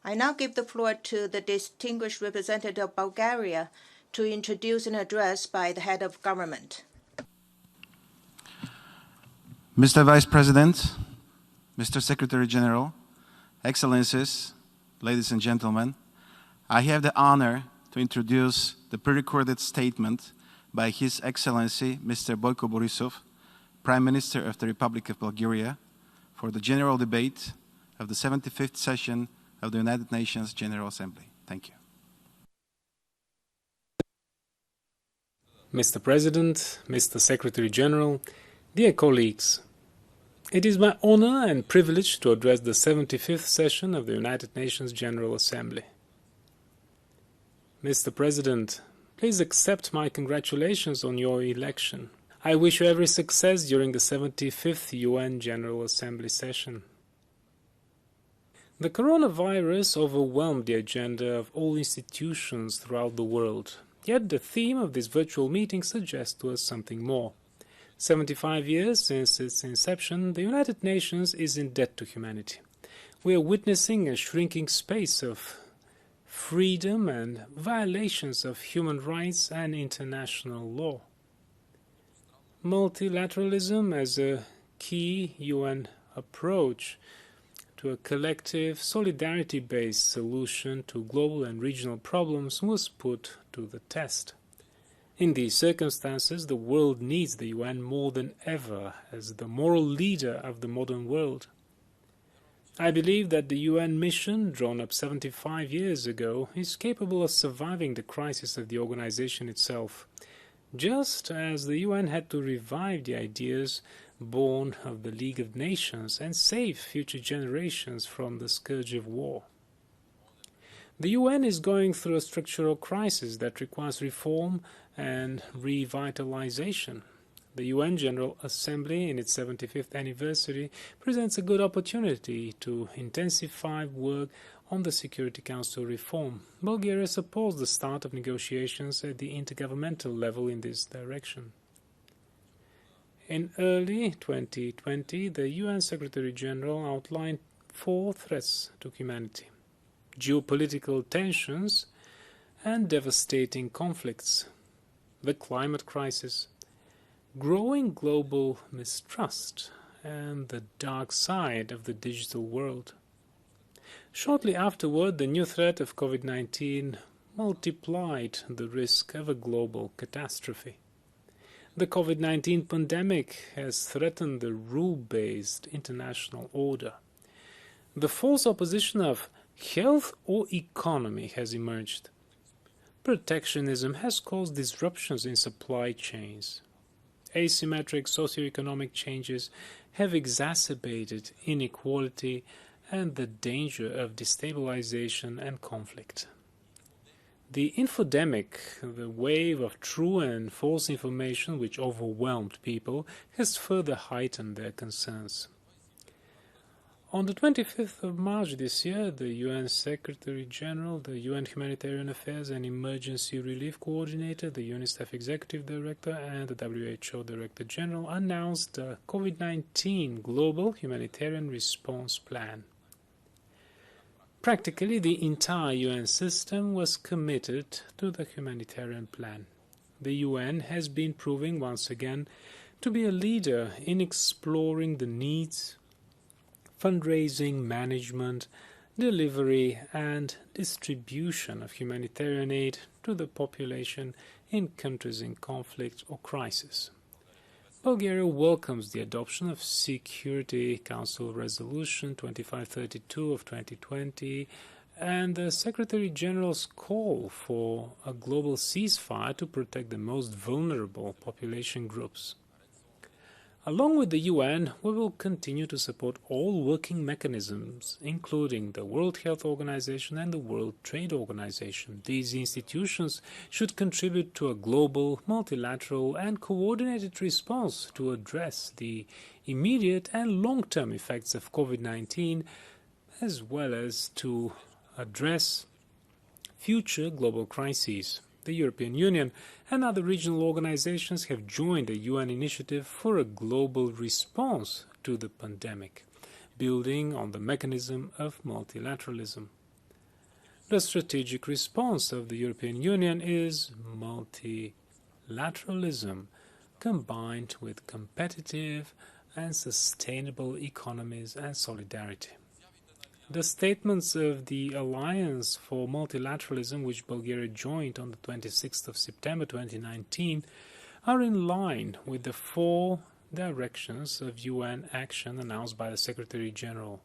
I now give the floor to the distinguished representative of Bulgaria to introduce an address by the head of government. Mr. Vice President, Mr. Secretary General, Excellencies, ladies and gentlemen, I have the honor to introduce the pre-recorded statement by His Excellency Mr. Boyko Borissov, Prime Minister of the Republic of Bulgaria, for the general debate of the 75th session of the United Nations General Assembly. Thank you. Mr. President, Mr. Secretary General, dear colleagues, it is my honor and privilege to address the 75th session of the United Nations General Assembly. Mr. President, please accept my congratulations on your election. I wish you every success during the 75th UN General Assembly session. The coronavirus overwhelmed the agenda of all institutions throughout the world. Yet the theme of this virtual meeting suggests to us something more. 75 years since its inception, the United Nations is in debt to humanity. We are witnessing a shrinking space of freedom and violations of human rights and international law. Multilateralism as a key UN approach to a collective, solidarity-based solution to global and regional problems was put to the test. In these circumstances, the world needs the UN more than ever as the moral leader of the modern world. I believe that the UN mission, drawn up 75 years ago, is capable of surviving the crisis of the organization itself, just as the UN had to revive the ideas born of the League of Nations and save future generations from the scourge of war. The UN is going through a structural crisis that requires reform and revitalization. The UN General Assembly, in its 75th anniversary, presents a good opportunity to intensify work on the Security Council reform. Bulgaria supports the start of negotiations at the intergovernmental level in this direction. In early 2020, the UN Secretary General outlined 4 threats to humanity: geopolitical tensions and devastating conflicts, the climate crisis, growing global mistrust, and the dark side of the digital world. Shortly afterward, the new threat of COVID-19 multiplied the risk of a global catastrophe. The COVID-19 pandemic has threatened the rule-based international order. The false opposition of health or economy has emerged. Protectionism has caused disruptions in supply chains. Asymmetric socioeconomic changes have exacerbated inequality and the danger of destabilization and conflict. The infodemic, the wave of true and false information which overwhelmed people, has further heightened their concerns. On the 25th of March this year, the UN Secretary General, the UN Humanitarian Affairs and Emergency Relief Coordinator, the UNICEF Executive Director, and the WHO Director General announced the COVID-19 Global Humanitarian Response Plan. Practically, the entire UN system was committed to the humanitarian plan. The UN has been proving once again to be a leader in exploring the needs, fundraising, management, delivery, and distribution of humanitarian aid to the population in countries in conflict or crisis. Bulgaria welcomes the adoption of Security Council Resolution 2532 of 2020 and the Secretary General's call for a global ceasefire to protect the most vulnerable population groups. Along with the UN, we will continue to support all working mechanisms, including the World Health Organization and the World Trade Organization. These institutions should contribute to a global, multilateral, and coordinated response to address the immediate and long-term effects of COVID-19, as well as to address future global crises. The European Union and other regional organizations have joined the UN initiative for a global response to the pandemic, building on the mechanism of multilateralism. The strategic response of the European Union is multilateralism, combined with competitive and sustainable economies and solidarity. The statements of the Alliance for Multilateralism, which Bulgaria joined on the 26th of September 2019, are in line with the 4 directions of UN action announced by the Secretary General: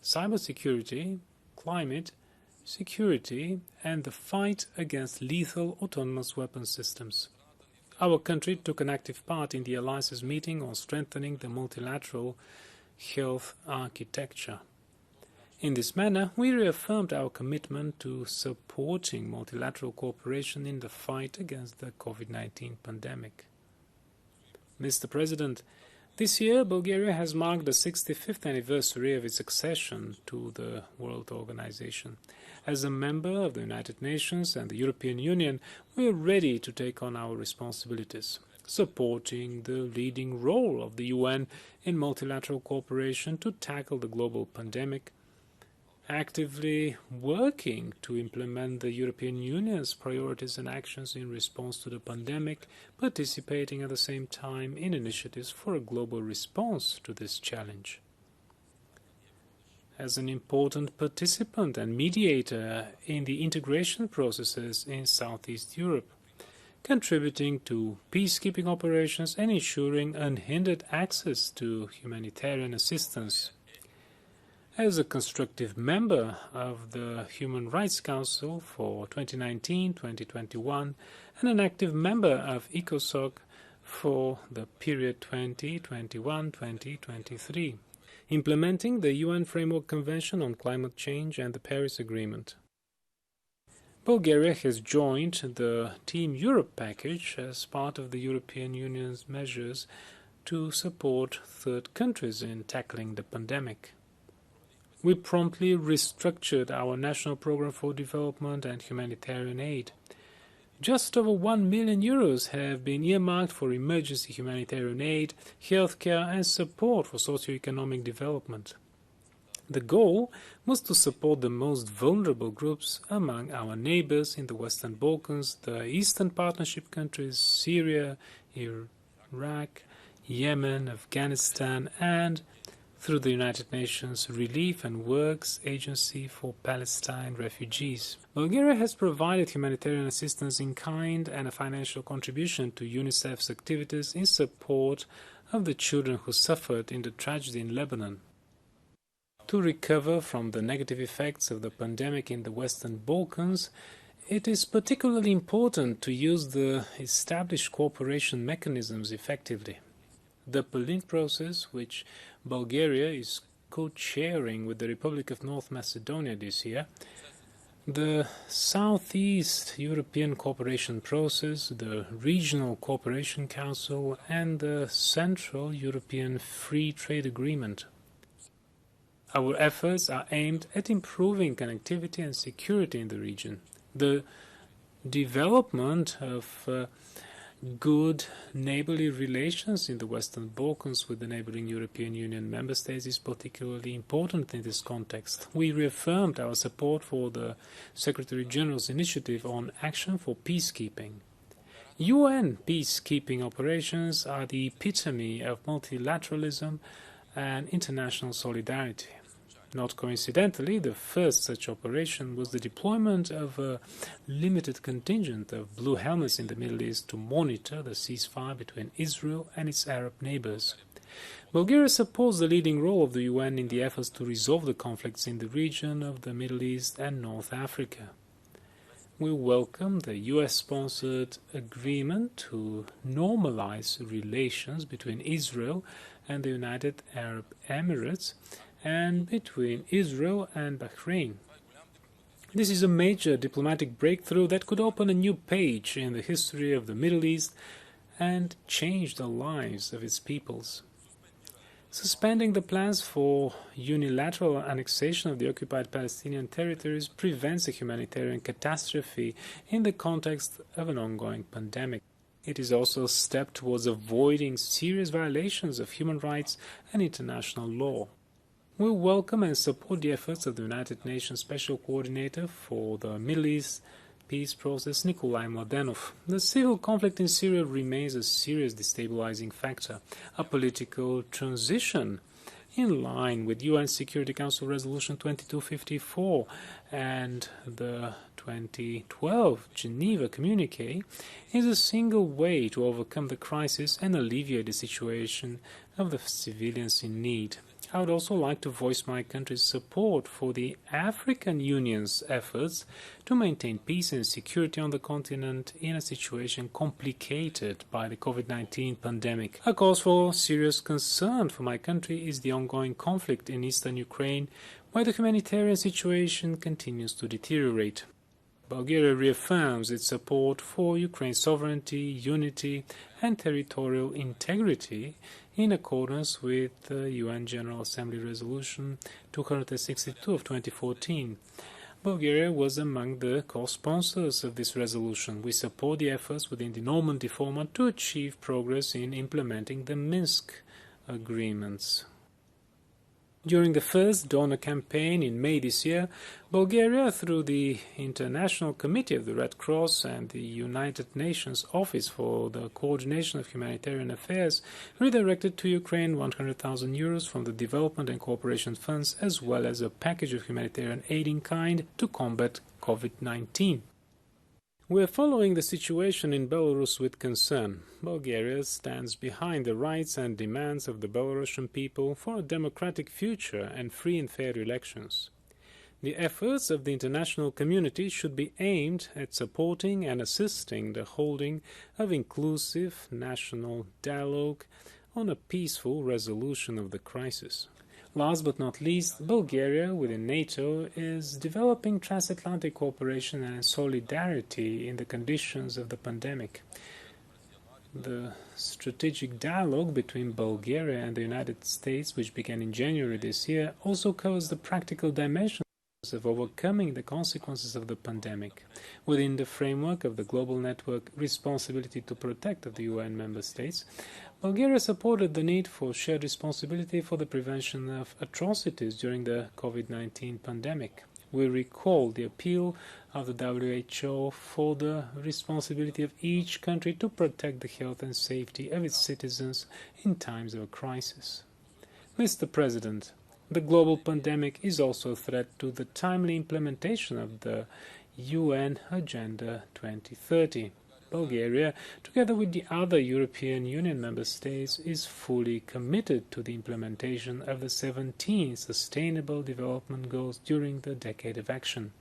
cybersecurity, climate, security, and the fight against lethal autonomous weapon systems. Our country took an active part in the Alliance's meeting on strengthening the multilateral health architecture. In this manner, we reaffirmed our commitment to supporting multilateral cooperation in the fight against the COVID-19 pandemic. Mr. President, this year Bulgaria has marked the 65th anniversary of its accession to the World Organization. As a member of the United Nations and the European Union, we are ready to take on our responsibilities, supporting the leading role of the UN in multilateral cooperation to tackle the global pandemic, actively working to implement the European Union's priorities and actions in response to the pandemic, participating at the same time in initiatives for a global response to this challenge. As an important participant and mediator in the integration processes in Southeast Europe, contributing to peacekeeping operations and ensuring unhindered access to humanitarian assistance. As a constructive member of the Human Rights Council for 2019-2021 and an active member of ECOSOC for the period 2021-2023, implementing the UN Framework Convention on Climate Change and the Paris Agreement. Bulgaria has joined the Team Europe package as part of the European Union's measures to support third countries in tackling the pandemic. We promptly restructured our national program for development and humanitarian aid. Just over €1 million have been earmarked for emergency humanitarian aid, healthcare and support for socio-economic development. The goal was to support the most vulnerable groups among our neighbors in the Western Balkans, the Eastern Partnership countries, Syria, Iraq, Yemen, Afghanistan, and through the United Nations Relief and Works Agency for Palestine Refugees. Bulgaria has provided humanitarian assistance in kind and a financial contribution to UNICEF's activities in support of the children who suffered in the tragedy in Lebanon. To recover from the negative effects of the pandemic in the Western Balkans, it is particularly important to use the established cooperation mechanisms effectively. The Berlin process, which Bulgaria is co-chairing with the Republic of North Macedonia this year, the Southeast European Cooperation Process, the Regional Cooperation Council, and the Central European Free Trade Agreement. Our efforts are aimed at improving connectivity and security in the region. The development of good neighborly relations in the Western Balkans with the neighboring European Union member states is particularly important in this context. We reaffirmed our support for the Secretary General's initiative on action for peacekeeping. UN peacekeeping operations are the epitome of multilateralism and international solidarity. Not coincidentally, the first such operation was the deployment of a limited contingent of blue helmets in the Middle East to monitor the ceasefire between Israel and its Arab neighbors. Bulgaria supports the leading role of the UN in the efforts to resolve the conflicts in the region of the Middle East and North Africa. We welcome the US-sponsored agreement to normalize relations between Israel and the United Arab Emirates and between Israel and Bahrain. This is a major diplomatic breakthrough that could open a new page in the history of the Middle East and change the lives of its peoples. Suspending the plans for unilateral annexation of the occupied Palestinian territories prevents a humanitarian catastrophe in the context of an ongoing pandemic. It is also a step towards avoiding serious violations of human rights and international law. We welcome and support the efforts of the United Nations Special Coordinator for the Middle East peace process, Nikolai Mladenov. The civil conflict in Syria remains a serious destabilizing factor. A political transition in line with UN Security Council Resolution 2254 and the 2012 Geneva Communique is a single way to overcome the crisis and alleviate the situation of the civilians in need. I would also like to voice my country's support for the African Union's efforts to maintain peace and security on the continent in a situation complicated by the COVID-19 pandemic. A cause for serious concern for my country is the ongoing conflict in eastern Ukraine, where the humanitarian situation continues to deteriorate. Bulgaria reaffirms its support for Ukraine's sovereignty, unity, and territorial integrity in accordance with the UN General Assembly Resolution 262 of 2014. Bulgaria was among the co-sponsors of this resolution. We support the efforts within the Normandy format to achieve progress in implementing the Minsk agreements. During the first donor campaign in May this year, Bulgaria, through the International Committee of the Red Cross and the United Nations Office for the Coordination of Humanitarian Affairs, redirected to Ukraine 100,000 euros from the Development and Cooperation Funds, as well as a package of humanitarian aid in kind to combat COVID-19. We are following the situation in Belarus with concern. Bulgaria stands behind the rights and demands of the Belarusian people for a democratic future and free and fair elections. The efforts of the international community should be aimed at supporting and assisting the holding of inclusive national dialogue on a peaceful resolution of the crisis. Last but not least, Bulgaria, within NATO, is developing transatlantic cooperation and solidarity in the conditions of the pandemic. The strategic dialogue between Bulgaria and the United States, which began in January this year, also covers the practical dimensions of overcoming the consequences of the pandemic. Within the framework of the global network Responsibility to Protect of the UN member states, Bulgaria supported the need for shared responsibility for the prevention of atrocities during the COVID-19 pandemic. We recall the appeal of the WHO for the responsibility of each country to protect the health and safety of its citizens in times of a crisis. Mr. President, the global pandemic is also a threat to the timely implementation of the UN Agenda 2030. Bulgaria, together with the other European Union member states, is fully committed to the implementation of the 17 Sustainable Development Goals during the Decade of Action.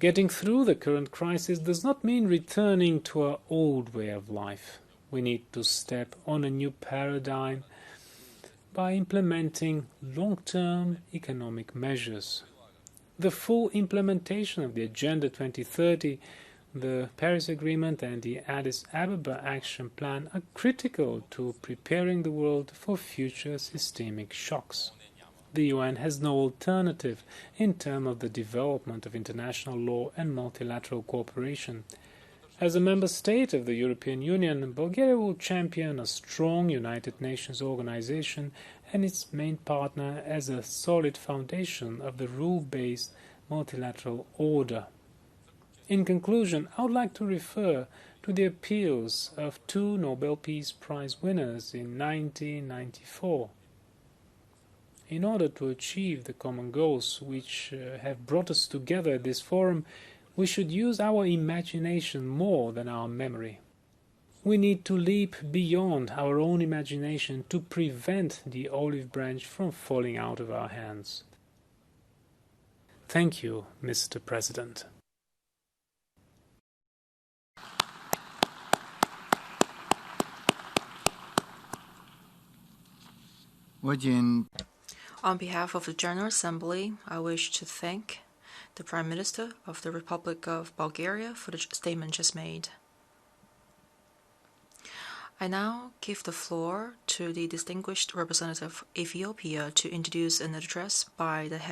Getting through the current crisis does not mean returning to our old way of life. We need to step on a new paradigm by implementing long-term economic measures. The full implementation of the Agenda 2030, the Paris Agreement and the Addis Ababa Action Plan are critical to preparing the world for future systemic shocks. The UN has no alternative in terms of the development of international law and multilateral cooperation. As a member state of the European Union, Bulgaria will champion a strong United Nations organization and its main partner as a solid foundation of the rule-based multilateral order. In conclusion, I would like to refer to the appeals of two Nobel Peace Prize winners in 1994. In order to achieve the common goals which have brought us together at this forum, we should use our imagination more than our memory. We need to leap beyond our own imagination to prevent the olive branch from falling out of our hands. Thank you, Mr. President. On behalf of the General Assembly, I wish to thank the Prime Minister of the Republic of Bulgaria for the statement just made. I now give the floor to the distinguished representative of Ethiopia to introduce an address by the head